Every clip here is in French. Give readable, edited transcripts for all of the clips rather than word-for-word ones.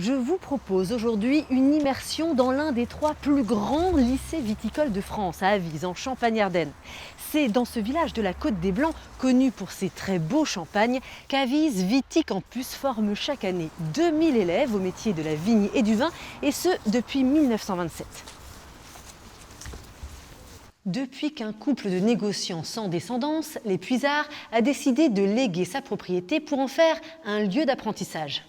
Je vous propose aujourd'hui une immersion dans l'un des 3 plus grands lycées viticoles de France, à Avize, en Champagne-Ardenne. C'est dans ce village de la Côte des Blancs, connu pour ses très beaux champagnes, qu'Avize Viticampus forme chaque année 2000 élèves au métier de la vigne et du vin, et ce depuis 1927. Depuis qu'un couple de négociants sans descendance, les Puisards, a décidé de léguer sa propriété pour en faire un lieu d'apprentissage.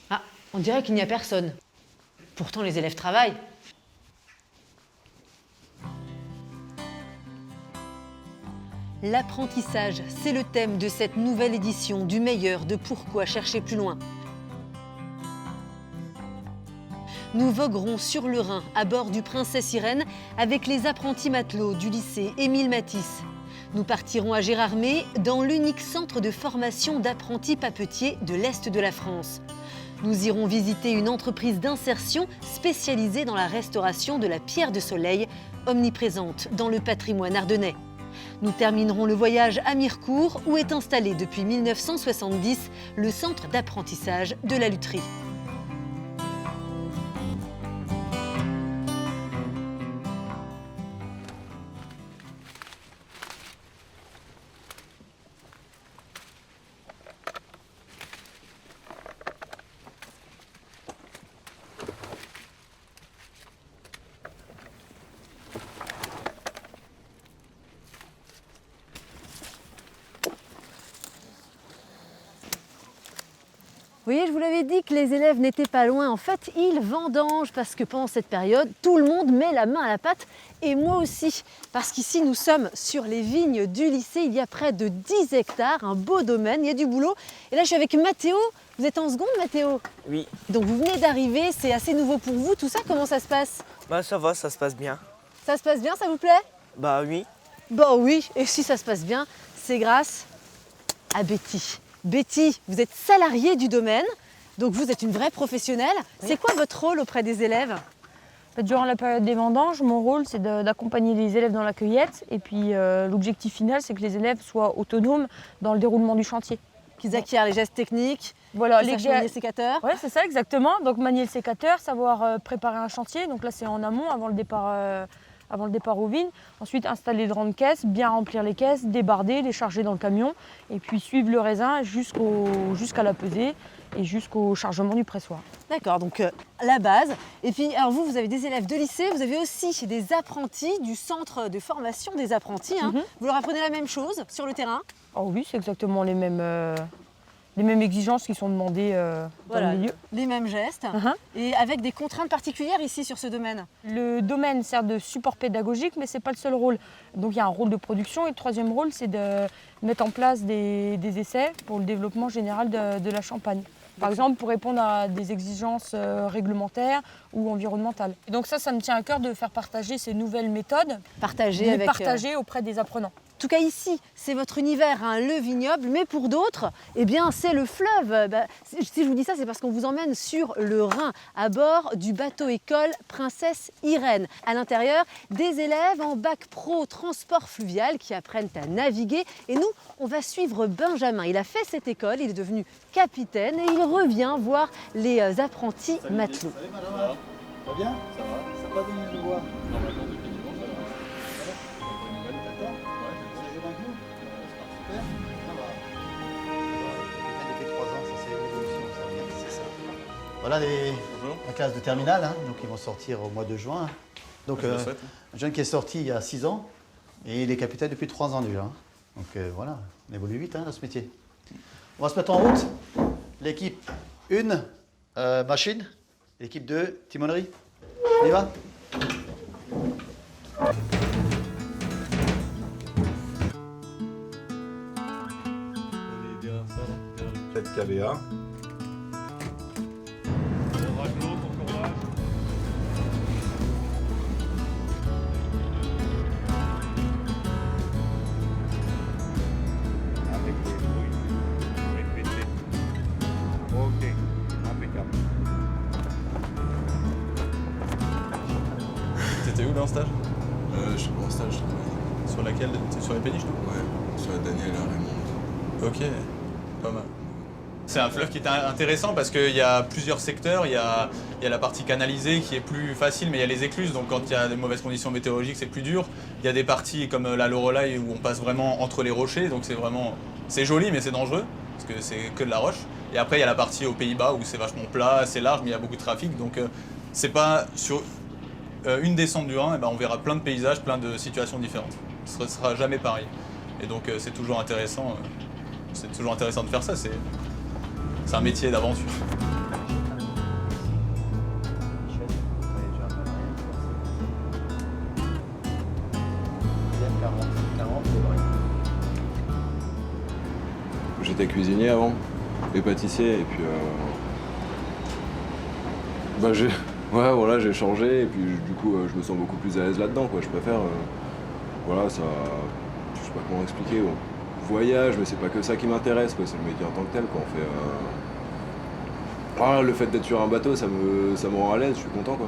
Ah, on dirait qu'il n'y a personne. Pourtant, les élèves travaillent. L'apprentissage, c'est le thème de cette nouvelle édition du meilleur de Pourquoi chercher plus loin. Nous voguerons sur le Rhin à bord du Princesse Irène avec les apprentis matelots du lycée Émile Matisse. Nous partirons à Gérardmer dans l'unique centre de formation d'apprentis papetiers de l'Est de la France. Nous irons visiter une entreprise d'insertion spécialisée dans la restauration de la pierre de soleil, omniprésente dans le patrimoine ardennais. Nous terminerons le voyage à Mirecourt où est installé depuis 1970 le centre d'apprentissage de la lutherie. Vous voyez, je vous l'avais dit que les élèves n'étaient pas loin. En fait, ils vendangent parce que pendant cette période, tout le monde met la main à la pâte et moi aussi. Parce qu'ici, nous sommes sur les vignes du lycée. Il y a près de 10 hectares, un beau domaine, il y a du boulot. Et là, je suis avec Mathéo. Vous êtes en seconde, Mathéo? Oui. Donc vous venez d'arriver, c'est assez nouveau pour vous. Tout ça, comment ça se passe? Bah ça va, ça se passe bien. Ça se passe bien, ça vous plaît? Bah oui. Bah oui, et si ça se passe bien, c'est grâce à Betty. Betty, vous êtes salariée du domaine, donc vous êtes une vraie professionnelle. Oui. C'est quoi votre rôle auprès des élèves? Durant la période des vendanges, mon rôle c'est d'accompagner les élèves dans la cueillette et puis l'objectif final c'est que les élèves soient autonomes dans le déroulement du chantier. Qu'ils acquièrent les gestes techniques, voilà, les manier le sécateur. Oui, c'est ça exactement. Donc manier le sécateur, savoir préparer un chantier. Donc là c'est en amont avant le départ aux vignes. Ensuite, installer de grandes caisses, bien remplir les caisses, débarder, les charger dans le camion et puis suivre le raisin jusqu'à la pesée et jusqu'au chargement du pressoir. D'accord, donc la base. Et puis, alors vous avez des élèves de lycée, vous avez aussi des apprentis du centre de formation des apprentis. Hein. Vous leur apprenez la même chose sur le terrain? Oh oui, c'est exactement les mêmes exigences qui sont demandées dans le milieu. Les mêmes gestes et avec des contraintes particulières ici sur ce domaine. Le domaine sert de support pédagogique, mais ce n'est pas le seul rôle. Donc il y a un rôle de production et le troisième rôle, c'est de mettre en place des essais pour le développement général de la Champagne. Par exemple, pour répondre à des exigences réglementaires ou environnementales. Et donc ça me tient à cœur de faire partager ces nouvelles méthodes, partager auprès des apprenants. En tout cas ici, c'est votre univers, hein, le vignoble, mais pour d'autres, eh bien, c'est le fleuve. Si je vous dis ça, c'est parce qu'on vous emmène sur le Rhin, à bord du bateau-école Princesse Irène. À l'intérieur, des élèves en bac pro transport fluvial qui apprennent à naviguer. Et nous, on va suivre Benjamin. Il a fait cette école, il est devenu capitaine et il revient voir les apprentis matelots. Salut Benjamin, ça va bien? Ça va, ça n'a pas donné de voix. Normalement depuis dimanche, ça va. D'accord? Super, ça va. Depuis 3 ans, ça c'est l'évolution, ça va bien, c'est ça. Voilà la classe de terminale, hein, donc ils vont sortir au mois de juin. Donc un jeune qui est sorti il y a 6 ans et il est capitaine depuis 3 ans déjà. Donc voilà, on évolue vite dans ce métier. On va se mettre en route. L'équipe 1, machine. L'équipe 2, timonerie. On y va? Faites KVA. Avec les bruits répétés. Ok, impeccable. T'étais où là en stage? Je suis pas en stage, je travaille. Sur laquelle? T'es sur les péniches, toi? Ouais, sur la Daniel à Raymond. Ok, pas mal. C'est un fleuve qui est intéressant parce qu'il y a plusieurs secteurs. Il y a la partie canalisée qui est plus facile, mais il y a les écluses. Donc quand il y a des mauvaises conditions météorologiques, c'est plus dur. Il y a des parties comme la Loreley où on passe vraiment entre les rochers. Donc c'est joli, mais c'est dangereux parce que c'est que de la roche. Et après, il y a la partie aux Pays-Bas où c'est vachement plat, assez large, mais il y a beaucoup de trafic. Donc c'est pas sur une descente du Rhin, on verra plein de paysages, plein de situations différentes. Ce ne sera jamais pareil. Et donc c'est toujours intéressant. C'est toujours intéressant de faire ça. C'est un métier d'aventure. J'étais cuisinier avant, et pâtissier, et puis j'ai changé, et puis du coup je me sens beaucoup plus à l'aise là-dedans, quoi. Je préfère, voilà, ça, je sais pas comment expliquer. Voyage, mais c'est pas que ça qui m'intéresse, quoi. C'est le métier en tant que tel, quoi. On fait, le fait d'être sur un bateau, ça me rend à l'aise, je suis content, quoi.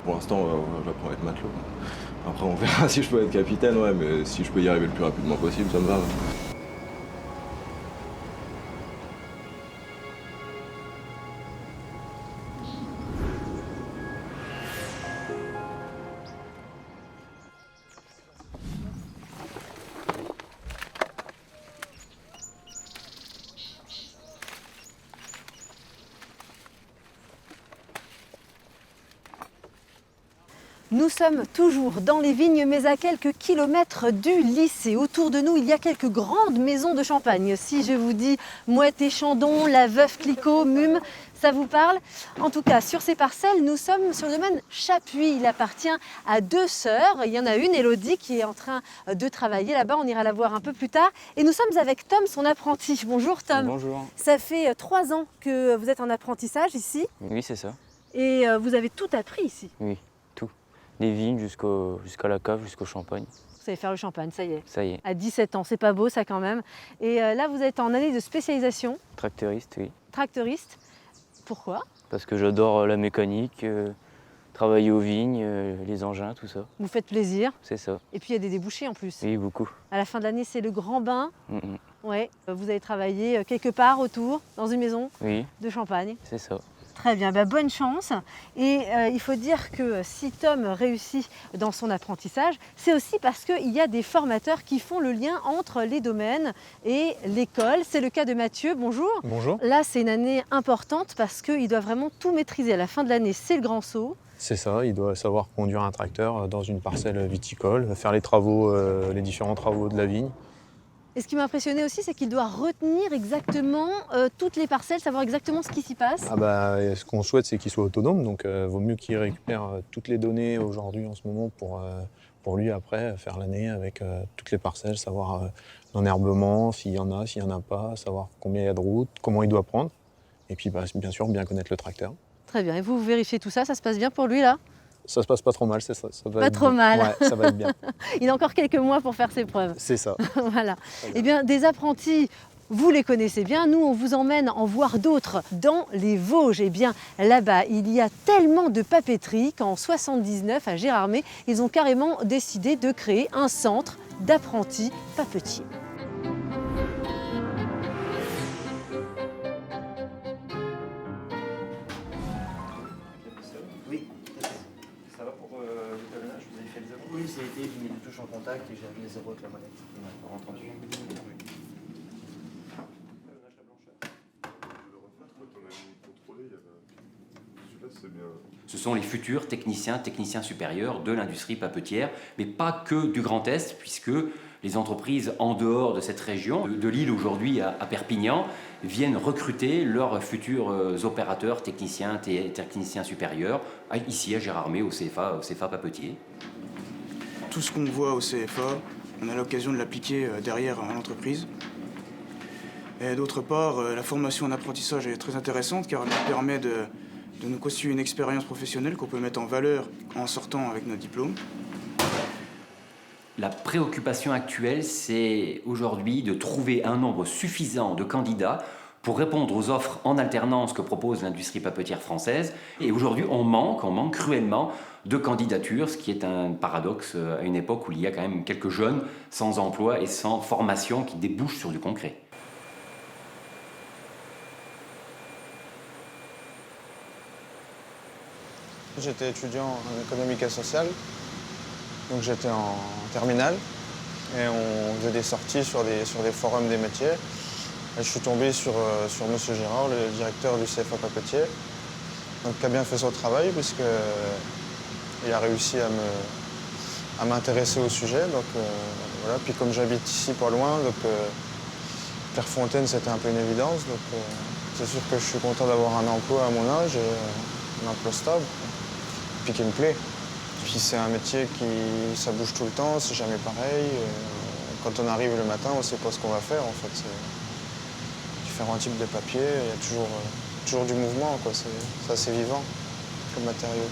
Pour l'instant, j'apprends à être matelot. Après, on verra si je peux être capitaine, ouais, mais si je peux y arriver le plus rapidement possible, ça me va. Ouais. Nous sommes toujours dans les vignes, mais à quelques kilomètres du lycée. Autour de nous, il y a quelques grandes maisons de champagne. Si je vous dis Moët et Chandon, La Veuve Clicquot, Mumm, ça vous parle? En tout cas, sur ces parcelles, nous sommes sur le domaine Chapuis. Il appartient à 2 sœurs. Il y en a une, Élodie, qui est en train de travailler là-bas. On ira la voir un peu plus tard. Et nous sommes avec Tom, son apprenti. Bonjour Tom. Bonjour. Ça fait 3 ans que vous êtes en apprentissage ici. Oui, c'est ça. Et vous avez tout appris ici. Oui, tout. Des vignes jusqu'à la cave, jusqu'au champagne. Vous savez faire le champagne, ça y est. Ça y est. À 17 ans, c'est pas beau ça quand même. Et là, vous êtes en année de spécialisation. Tracteuriste, oui. Tracteuriste. Pourquoi? Parce que j'adore la mécanique, travailler aux vignes, les engins, tout ça. Vous faites plaisir. C'est ça. Et puis il y a des débouchés en plus. Oui, beaucoup. À la fin de l'année, c'est le grand bain. Mm-mm. Ouais. Vous avez travaillé quelque part autour, dans une maison Oui, de champagne. c'est ça. Très bien, bonne chance. Et il faut dire que si Tom réussit dans son apprentissage, c'est aussi parce qu'il y a des formateurs qui font le lien entre les domaines et l'école. C'est le cas de Mathieu. Bonjour. Bonjour. Là, c'est une année importante parce qu'il doit vraiment tout maîtriser. À la fin de l'année, c'est le grand saut. C'est ça, il doit savoir conduire un tracteur dans une parcelle viticole, faire les travaux, les différents travaux de la vigne. Et ce qui m'a impressionné aussi, c'est qu'il doit retenir exactement toutes les parcelles, savoir exactement ce qui s'y passe. Ce qu'on souhaite, c'est qu'il soit autonome, donc vaut mieux qu'il récupère toutes les données aujourd'hui en ce moment pour lui après faire l'année avec toutes les parcelles, savoir l'enherbement, s'il y en a pas, savoir combien il y a de routes, comment il doit prendre, et puis bien sûr bien connaître le tracteur. Très bien, et vous vérifiez tout ça, ça se passe bien pour lui là? Ça se passe pas trop mal, ça va pas être trop bien. mal. Ouais, ça va être bien. Il a encore quelques mois pour faire ses preuves. C'est ça. Voilà. Eh bien, des apprentis, vous les connaissez bien. Nous, on vous emmène en voir d'autres dans les Vosges. Eh bien, là-bas, il y a tellement de papeterie qu'en 79, à Gérardmer, ils ont carrément décidé de créer un centre d'apprentis papetiers. Oui. Ça va pour l'étalonnage? Vous avez fait le zéro? Oui, ça a été, j'ai mis les touches en contact et j'ai mis les zéros avec la molette. Entendu. Ce sont les futurs techniciens supérieurs de l'industrie papetière, mais pas que du Grand Est, puisque les entreprises en dehors de cette région, de Lille aujourd'hui à Perpignan, viennent recruter leurs futurs opérateurs, techniciens supérieurs, ici à Gérardmer, au CFA Papetier. Tout ce qu'on voit au CFA, on a l'occasion de l'appliquer derrière à l'entreprise. Et d'autre part, la formation en apprentissage est très intéressante car elle nous permet de nous constituer une expérience professionnelle qu'on peut mettre en valeur en sortant avec notre diplôme. La préoccupation actuelle, c'est aujourd'hui de trouver un nombre suffisant de candidats pour répondre aux offres en alternance que propose l'industrie papetière française. Et aujourd'hui, on manque cruellement de candidatures, ce qui est un paradoxe à une époque où il y a quand même quelques jeunes sans emploi et sans formation qui débouchent sur du concret. J'étais étudiant en économique et sociale, donc j'étais en terminale et on faisait des sorties sur des forums des métiers. Et je suis tombé sur M. Gérard, le directeur du CFA Papetier, donc qui a bien fait son travail puisqu'il a réussi à m'intéresser au sujet. Donc, voilà. Puis comme j'habite ici pas loin, donc Clairefontaine c'était un peu une évidence. Donc c'est sûr que je suis content d'avoir un emploi à mon âge, et un emploi stable, puis qui me plaît. Puis c'est un métier ça bouge tout le temps, c'est jamais pareil. Quand on arrive le matin, on ne sait pas ce qu'on va faire en fait. C'est différents types de papiers, il y a toujours du mouvement, quoi. C'est assez vivant comme matériau.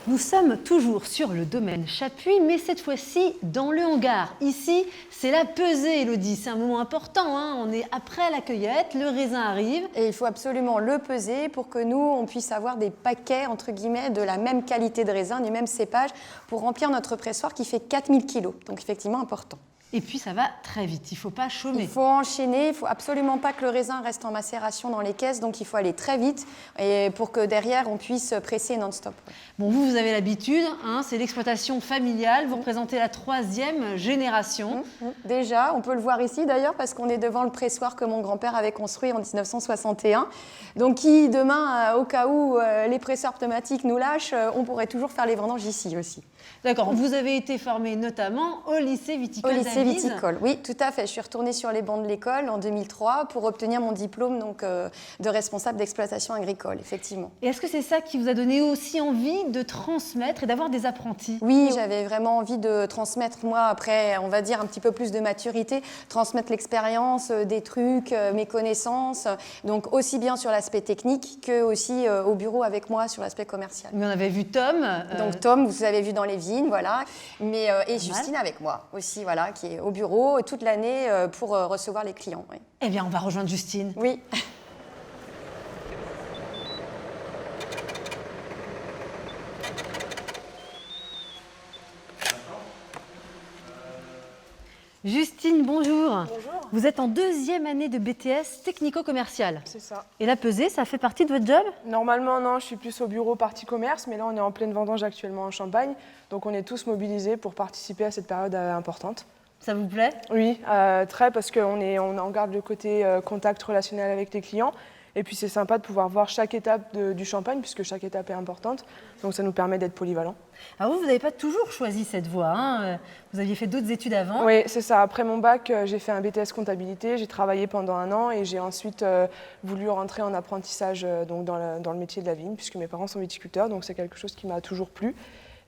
Nous sommes toujours sur le domaine Chapuis, mais cette fois-ci dans le hangar. Ici, c'est la pesée, Elodie. C'est un moment important, hein. On est après la cueillette, le raisin arrive. Et il faut absolument le peser pour que nous, on puisse avoir des paquets, entre guillemets, de la même qualité de raisin, du même cépage, pour remplir notre pressoir qui fait 4000 kilos. Donc effectivement important. Et puis ça va très vite, il ne faut pas chômer. Il faut enchaîner, il ne faut absolument pas que le raisin reste en macération dans les caisses, donc il faut aller très vite et pour que derrière on puisse presser non-stop. Bon, vous avez l'habitude, hein, c'est l'exploitation familiale, vous représentez la 3e génération. Déjà, on peut le voir ici d'ailleurs parce qu'on est devant le pressoir que mon grand-père avait construit en 1961. Donc qui demain, au cas où les presseurs pneumatiques nous lâchent, on pourrait toujours faire les vendanges ici aussi. D'accord, vous avez été formé notamment au lycée viticole d'Avise. Au lycée viticole, oui, tout à fait. Je suis retournée sur les bancs de l'école en 2003 pour obtenir mon diplôme donc, de responsable d'exploitation agricole, effectivement. Et est-ce que c'est ça qui vous a donné aussi envie de transmettre et d'avoir des apprentis? Oui, j'avais vraiment envie de transmettre, moi, après, on va dire, un petit peu plus de maturité, transmettre l'expérience, des trucs, mes connaissances, donc aussi bien sur l'aspect technique que aussi au bureau avec moi sur l'aspect commercial. Mais on avait vu Tom. Donc Tom, vous avez vu dans les vignes, voilà, mais, et Justine avec moi aussi, voilà, qui est au bureau toute l'année pour recevoir les clients. Oui. Eh bien, on va rejoindre Justine. Oui. Justine, bonjour. Bonjour. Vous êtes en 2e année de BTS technico-commercial. C'est ça. Et la pesée, ça fait partie de votre job? Normalement, non, je suis plus au bureau partie commerce, mais là, on est en pleine vendange actuellement en Champagne. Donc, on est tous mobilisés pour participer à cette période importante. Ça vous plaît? Oui, très, parce qu'on garde le côté contact relationnel avec les clients. Et puis, c'est sympa de pouvoir voir chaque étape du champagne, puisque chaque étape est importante. Donc, ça nous permet d'être polyvalents. Alors vous n'avez pas toujours choisi cette voie, hein. Vous aviez fait d'autres études avant. Oui, c'est ça. Après mon bac, j'ai fait un BTS comptabilité, j'ai travaillé pendant 1 an et j'ai ensuite voulu rentrer en apprentissage donc dans le métier de la vigne, puisque mes parents sont viticulteurs, donc c'est quelque chose qui m'a toujours plu.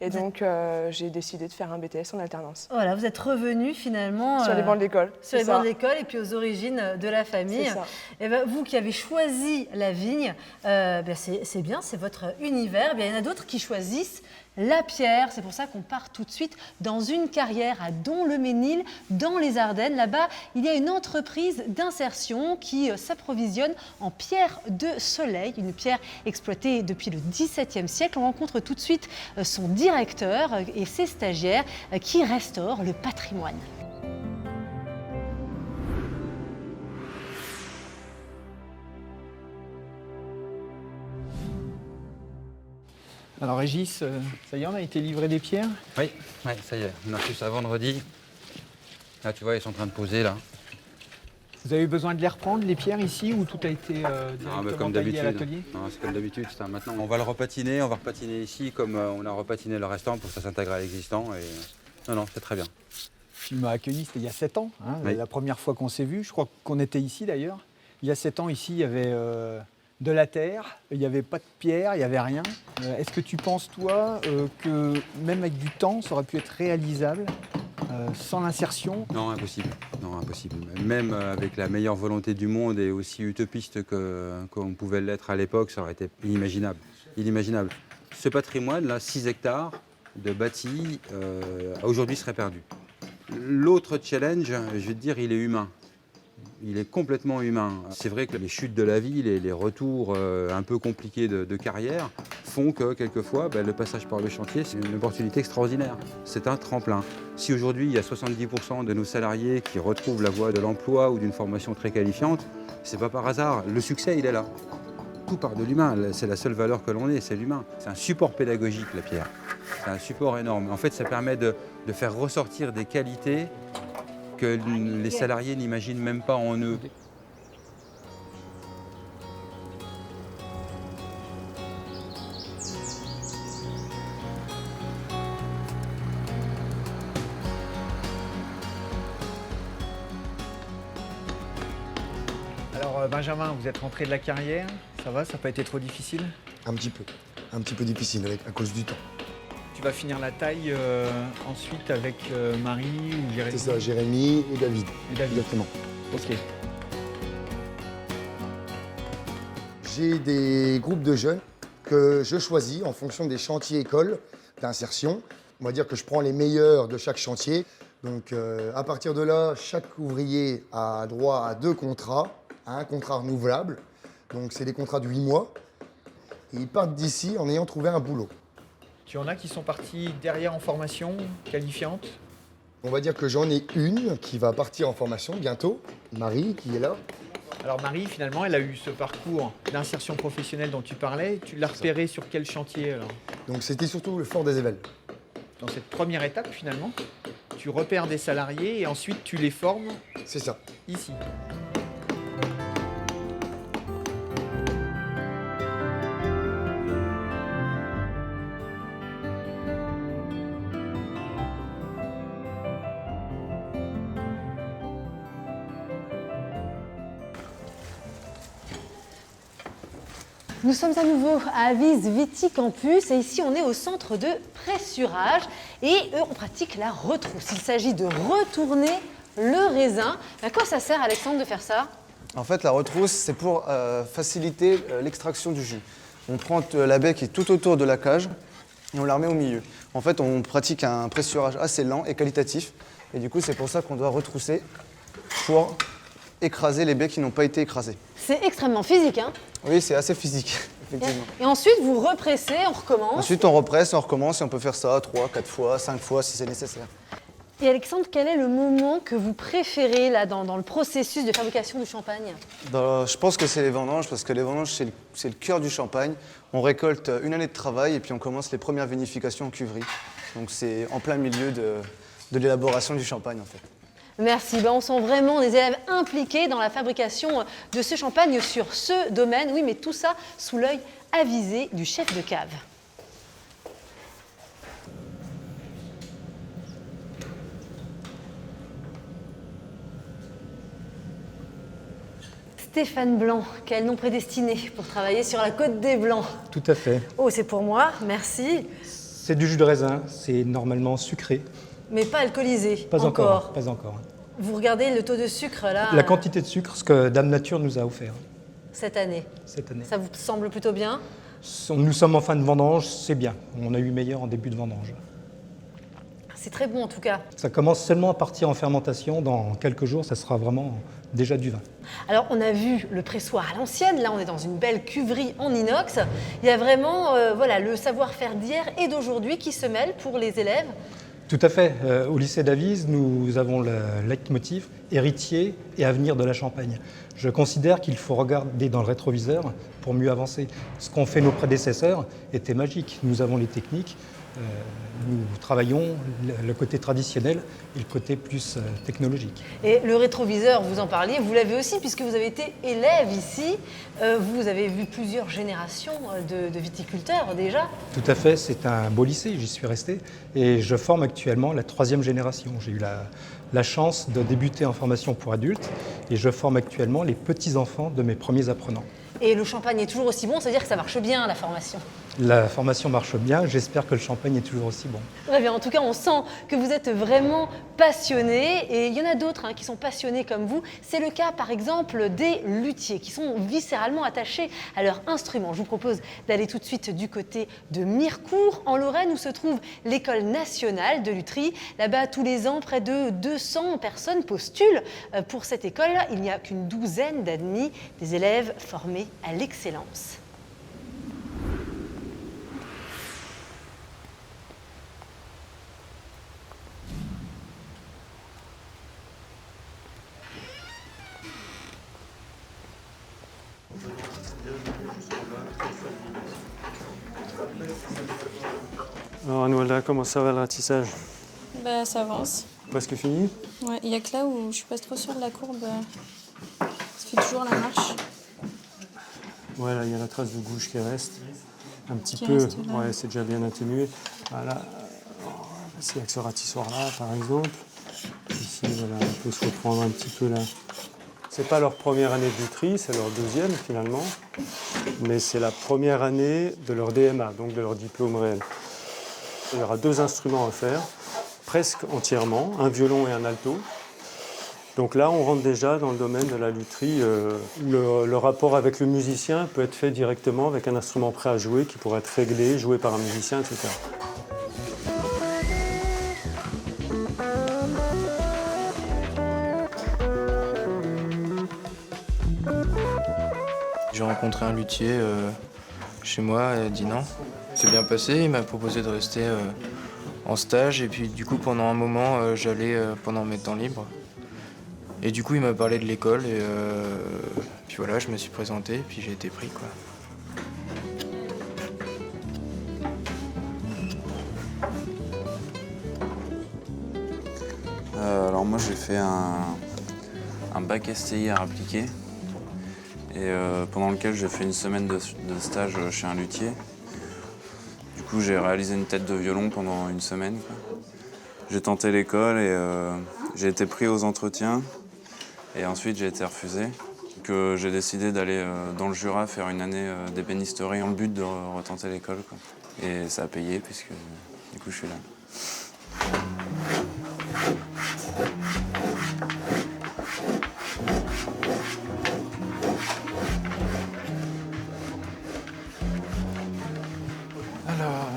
Et donc, j'ai décidé de faire un BTS en alternance. Voilà, vous êtes revenu finalement... sur les bancs de l'école. Sur les bancs de l'école et puis aux origines de la famille. C'est ça. Et ben, vous qui avez choisi la vigne, c'est bien, c'est votre univers. Il y en a d'autres qui choisissent la pierre. C'est pour ça qu'on part tout de suite dans une carrière à Don-le-Mesnil, dans les Ardennes. Là-bas, il y a une entreprise d'insertion qui s'approvisionne en pierre de soleil, une pierre exploitée depuis le XVIIe siècle. On rencontre tout de suite son directeur et ses stagiaires qui restaurent le patrimoine. Alors Régis, ça y est, on a été livré des pierres? Oui, ça y est, on a reçu ça vendredi. Là, tu vois, ils sont en train de poser, là. Vous avez besoin de les reprendre, les pierres, ici, ou tout a été directement taillé à l'atelier? Non, c'est comme d'habitude. Maintenant, on va le repatiner, on va repatiner ici, comme on a repatiné le restant pour que ça s'intègre à l'existant. Et... Non, c'est très bien. Tu m'as accueilli, c'était il y a 7 ans, hein, oui. La première fois qu'on s'est vu. Je crois qu'on était ici, d'ailleurs. Il y a 7 ans, ici, il y avait... de la terre, il n'y avait pas de pierre, il n'y avait rien. Est-ce que tu penses, toi, que même avec du temps, ça aurait pu être réalisable sans l'insertion? Non, impossible. Non, impossible. Même avec la meilleure volonté du monde et aussi utopiste qu'on pouvait l'être à l'époque, ça aurait été inimaginable. Inimaginable. Ce patrimoine-là, 6 hectares de bâti, aujourd'hui serait perdu. L'autre challenge, je vais te dire, il est humain. Il est complètement humain. C'est vrai que les chutes de la vie, les retours un peu compliqués de carrière font que quelquefois, le passage par le chantier, c'est une opportunité extraordinaire. C'est un tremplin. Si aujourd'hui, il y a 70% de nos salariés qui retrouvent la voie de l'emploi ou d'une formation très qualifiante, c'est pas par hasard. Le succès, il est là. Tout part de l'humain. C'est la seule valeur que l'on ait, c'est l'humain. C'est un support pédagogique, la pierre. C'est un support énorme. En fait, ça permet de faire ressortir des qualités que les salariés n'imaginent même pas en eux. Alors Benjamin, vous êtes rentré de la carrière, ça va, ça n'a pas été trop difficile? Un petit peu difficile à cause du temps. Tu vas finir la taille ensuite avec Marie ou Jérémy? C'est ça, Jérémy et David. Exactement. Ok. J'ai des groupes de jeunes que je choisis en fonction des chantiers écoles d'insertion. On va dire que je prends les meilleurs de chaque chantier. Donc à partir de là, chaque ouvrier a droit à 2 contrats, à un contrat renouvelable. Donc c'est des contrats de 8 mois. Et ils partent d'ici en ayant trouvé un boulot. Tu en as qui sont partis derrière en formation qualifiante? On va dire que j'en ai une qui va partir en formation bientôt, Marie, qui est là. Alors Marie, finalement, elle a eu ce parcours d'insertion professionnelle dont tu parlais. Tu l'as repérée sur quel chantier alors? Donc c'était surtout le Fort des Évelles. Dans cette première étape, finalement, tu repères des salariés et ensuite tu les formes. C'est ça. Ici. Nous sommes à nouveau à Avise Viti Campus et ici on est au centre de pressurage et on pratique la retrousse. Il s'agit de retourner le raisin. À quoi ça sert, Alexandre, de faire ça? En fait, la retrousse, c'est pour faciliter l'extraction du jus. On prend la baie qui est tout autour de la cage et on la remet au milieu. En fait, on pratique un pressurage assez lent et qualitatif et du coup, c'est pour ça qu'on doit retrousser pour écraser les baies qui n'ont pas été écrasées. C'est extrêmement physique, hein? Oui, c'est assez physique, effectivement. Et ensuite, vous repressez, on recommence. Ensuite, on represse, on recommence et on peut faire ça 3, 4 fois, 5 fois si c'est nécessaire. Et Alexandre, quel est le moment que vous préférez là, dans le processus de fabrication du champagne? Je pense que c'est les vendanges, parce que les vendanges, c'est le cœur du champagne. On récolte une année de travail et puis on commence les premières vinifications en cuverie. Donc c'est en plein milieu de l'élaboration du champagne, en fait. Merci. On sent vraiment des élèves impliqués dans la fabrication de ce champagne sur ce domaine. Oui, mais tout ça sous l'œil avisé du chef de cave. Stéphane Blanc, quel nom prédestiné pour travailler sur la côte des Blancs. Tout à fait. Oh, c'est pour moi, merci. C'est du jus de raisin, c'est normalement sucré. Mais pas alcoolisé. Pas encore. Pas encore. Vous regardez le taux de sucre là? La quantité de sucre, ce que Dame Nature nous a offert. Cette année. Cette année. Ça vous semble plutôt bien? Nous sommes en fin de vendange, c'est bien. On a eu meilleur en début de vendange. C'est très bon en tout cas. Ça commence seulement à partir en fermentation. Dans quelques jours, ça sera vraiment déjà du vin. Alors on a vu le pressoir à l'ancienne, là on est dans une belle cuverie en inox. Il y a vraiment voilà, le savoir-faire d'hier et d'aujourd'hui qui se mêlent pour les élèves. Tout à fait. Au lycée d'Avise, nous avons le leitmotiv héritier et avenir de la Champagne. Je considère qu'il faut regarder dans le rétroviseur pour mieux avancer. Ce qu'ont fait nos prédécesseurs était magique. Nous avons les techniques, nous travaillons le côté traditionnel et le côté plus technologique. Et le rétroviseur, vous en parliez, vous l'avez aussi puisque vous avez été élève ici. Vous avez vu plusieurs générations de viticulteurs déjà. Tout à fait, c'est un beau lycée, j'y suis resté. Et je forme actuellement la 3e génération. J'ai eu la chance de débuter en formation pour adultes et je forme actuellement les petits-enfants de mes premiers apprenants. Et le champagne est toujours aussi bon, ça veut dire que ça marche bien, la formation. La formation marche bien, j'espère que le champagne est toujours aussi bon. Très bien, en tout cas, on sent que vous êtes vraiment passionné et il y en a d'autres qui sont passionnés comme vous. C'est le cas, par exemple, des luthiers qui sont viscéralement attachés à leur instrument. Je vous propose d'aller tout de suite du côté de Mirecourt, en Lorraine, où se trouve l'École nationale de lutherie. Là-bas, tous les ans, près de 200 personnes postulent pour cette école. Il n'y a qu'une douzaine d'admis, des élèves formés à l'excellence. Alors Anoualda, comment ça va le ratissage? Bah ça avance. Presque fini? Ouais, il y a que là où je suis pas trop sûre de la courbe. Ça fait toujours la marche. Ouais, là il y a la trace de gouge qui reste. Un petit Qui peu, reste là. ouais, c'est déjà bien atténué. Voilà, c'est avec ce ratissoir-là par exemple. Ici, voilà, on peut se reprendre un petit peu là. C'est pas leur première année de lutherie, c'est leur deuxième finalement. Mais c'est la première année de leur DMA, donc de leur diplôme réel. Il y aura 2 instruments à faire, presque entièrement, un violon et un alto. Donc là, on rentre déjà dans le domaine de la lutherie, où le rapport avec le musicien peut être fait directement avec un instrument prêt à jouer, qui pourrait être réglé, joué par un musicien, etc. J'ai rencontré un luthier chez moi à Dinan. C'est bien passé, il m'a proposé de rester en stage et puis du coup pendant un moment j'allais pendant mes temps libres. Et du coup il m'a parlé de l'école et puis voilà, je me suis présenté et puis j'ai été pris quoi. Alors moi j'ai fait un bac STI art appliqué et pendant lequel j'ai fait une semaine de stage chez un luthier. Du coup j'ai réalisé une tête de violon pendant une semaine, quoi. J'ai tenté l'école et j'ai été pris aux entretiens et ensuite j'ai été refusé. Donc j'ai décidé d'aller dans le Jura faire une année d'ébénisterie en but de retenter l'école, quoi. Et ça a payé puisque du coup je suis là. Alors,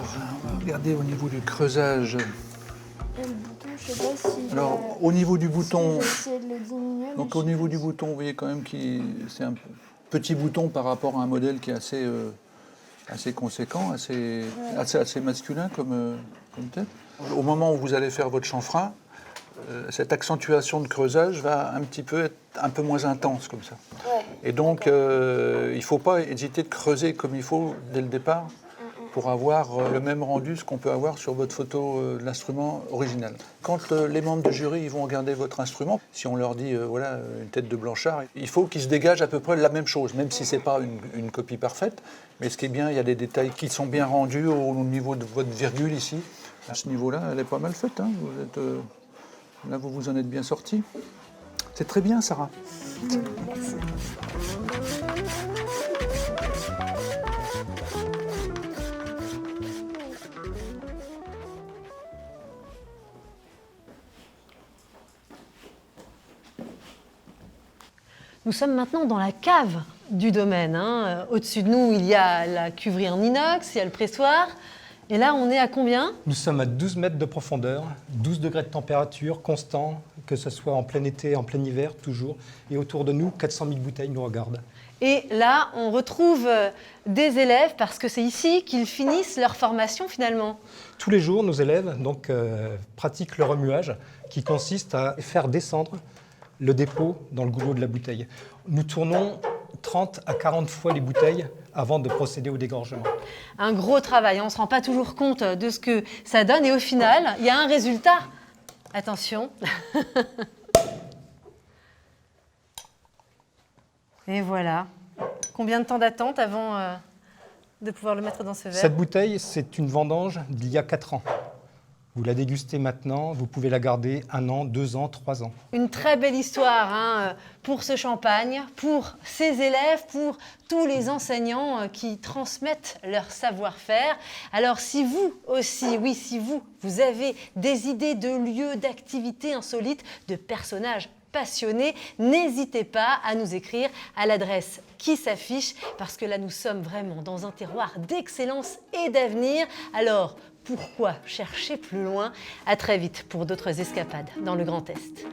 on va regarder au niveau du creusage. Et le bouton, je sais pas si. Alors, au niveau du bouton, Essayer de le diminuer. donc au niveau du bouton, vous voyez quand même que c'est un petit bouton par rapport à un modèle qui est assez conséquent, assez masculin comme tête. Au moment où vous allez faire votre chanfrein, cette accentuation de creusage va un petit peu être un peu moins intense comme ça. Ouais. Et donc, il ne faut pas hésiter de creuser comme il faut dès le départ pour avoir le même rendu, ce qu'on peut avoir sur votre photo de l'instrument original. Quand les membres du jury ils vont regarder votre instrument, si on leur dit voilà une tête de Blanchard, il faut qu'ils se dégagent à peu près la même chose, même si ce n'est pas une copie parfaite. Mais ce qui est bien, il y a des détails qui sont bien rendus au niveau de votre virgule ici. À ce niveau-là, elle est pas mal faite. Hein. Là, vous vous en êtes bien sorti. C'est très bien, Sarah. Merci. Nous sommes maintenant dans la cave du domaine. Au-dessus de nous, il y a la cuverie en inox, il y a le pressoir. Et là, on est à combien? Nous sommes à 12 mètres de profondeur, 12 degrés de température constant, que ce soit en plein été, en plein hiver, toujours. Et autour de nous, 400 000 bouteilles nous regardent. Et là, on retrouve des élèves parce que c'est ici qu'ils finissent leur formation finalement. Tous les jours, nos élèves pratiquent le remuage qui consiste à faire descendre le dépôt dans le goulot de la bouteille. Nous tournons 30 à 40 fois les bouteilles avant de procéder au dégorgement. Un gros travail, on ne se rend pas toujours compte de ce que ça donne et au final, il y a un résultat. Attention. Et voilà. Combien de temps d'attente avant de pouvoir le mettre dans ce verre? Cette bouteille, c'est une vendange d'il y a 4 ans. Vous la dégustez maintenant, vous pouvez la garder 1 an, 2 ans, 3 ans. Une très belle histoire hein, pour ce champagne, pour ses élèves, pour tous les enseignants qui transmettent leur savoir-faire. Alors si vous aussi, oui, si vous avez des idées de lieux, d'activités insolites, de personnages passionnés, n'hésitez pas à nous écrire à l'adresse qui s'affiche parce que là nous sommes vraiment dans un terroir d'excellence et d'avenir. Alors pourquoi chercher plus loin? À très vite pour d'autres escapades dans le Grand Est.